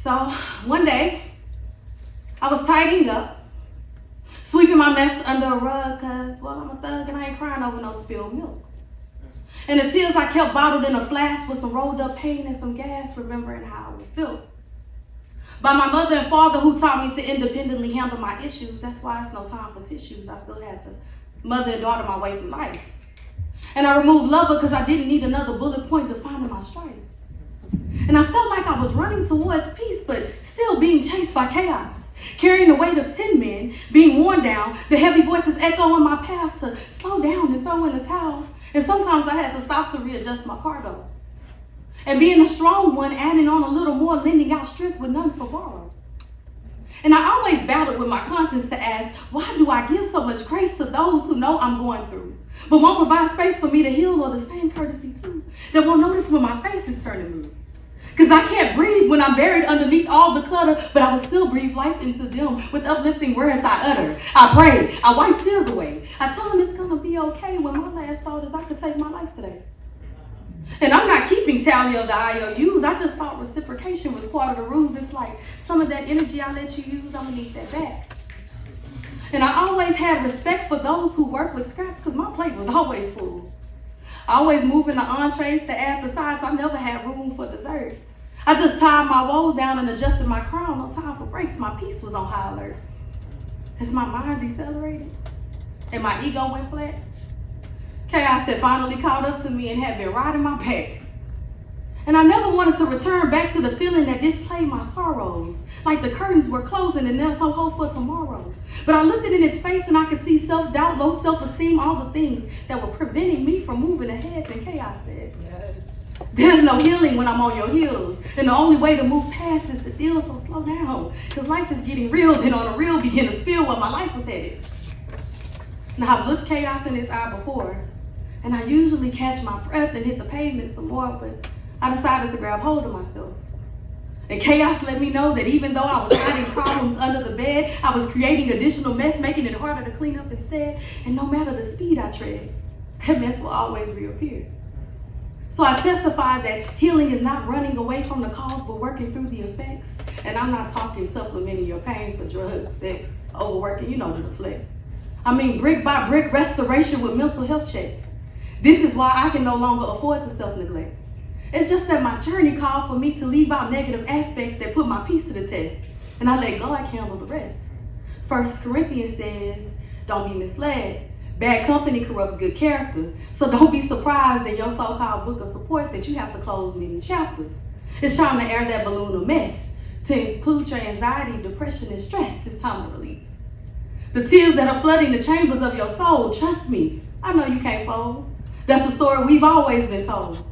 So one day, I was tidying up, sweeping my mess under a rug because, well, I'm a thug and I ain't crying over no spilled milk. And the tears I kept bottled in a flask with some rolled up pain and some gas, remembering how I was built. By my mother and father who taught me to independently handle my issues. That's why it's no time for tissues. I still had to mother and daughter my way through life. And I removed lover because I didn't need another bullet point defining my strength. And I felt like I was running towards peace, but still being chased by chaos. Carrying the weight of 10 men, being worn down, the heavy voices echo on my path to slow down and throw in the towel. And sometimes I had to stop to readjust my cargo. And being a strong one, adding on a little more, lending out strength with none for borrow. And I always battled with my conscience to ask, why do I give so much grace to those who know I'm going through, but won't provide space for me to heal, or the same courtesy too, that won't notice when my face is turning blue? Because I can't breathe when I'm buried underneath all the clutter, but I will still breathe life into them with uplifting words I utter. I pray, I wipe tears away. I tell them it's gonna be okay when my last thought is I could take my life today. And I'm not keeping tally of the IOUs. I just thought reciprocation was part of the rules. It's like some of that energy I let you use, I'm gonna need that back. And I always had respect for those who work with scraps because my plate was always full. I always moving the entrees to add the sides. I never had room for dessert. I just tied my woes down and adjusted my crown. No time for breaks. My peace was on high alert. As my mind decelerated and my ego went flat, chaos had finally caught up to me and had been riding my back. And I never wanted to return back to the feeling that displayed my sorrows, like the curtains were closing and there's no hope for tomorrow. But I looked it in its face and I could see self-doubt, low self-esteem, all the things that were preventing me from moving ahead. And chaos said, yes, there's no healing when I'm on your heels. And the only way to move past is to deal, so slow down. Because life is getting real, then on a real begin to spill where my life was headed. Now I've looked chaos in its eye before, and I usually catch my breath and hit the pavement some more, but I decided to grab hold of myself. And chaos let me know that even though I was hiding problems under the bed, I was creating additional mess, making it harder to clean up instead. And no matter the speed I tread, that mess will always reappear. So I testified that healing is not running away from the cause, but working through the effects. And I'm not talking supplementing your pain for drugs, sex, overworking, you know the deflect. I mean brick by brick restoration with mental health checks. This is why I can no longer afford to self-neglect. It's just that my journey called for me to leave out negative aspects that put my peace to the test, and I let God handle the rest. 1 Corinthians says, don't be misled. Bad company corrupts good character, so don't be surprised in your so-called book of support that you have to close many chapters. It's trying to air that balloon of mess, to include your anxiety, depression, and stress. It's time to release. The tears that are flooding the chambers of your soul, trust me, I know you can't fold. That's the story we've always been told.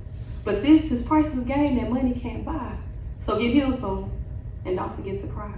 But this is priceless game that money can't buy. So get healed soon, and don't forget to cry.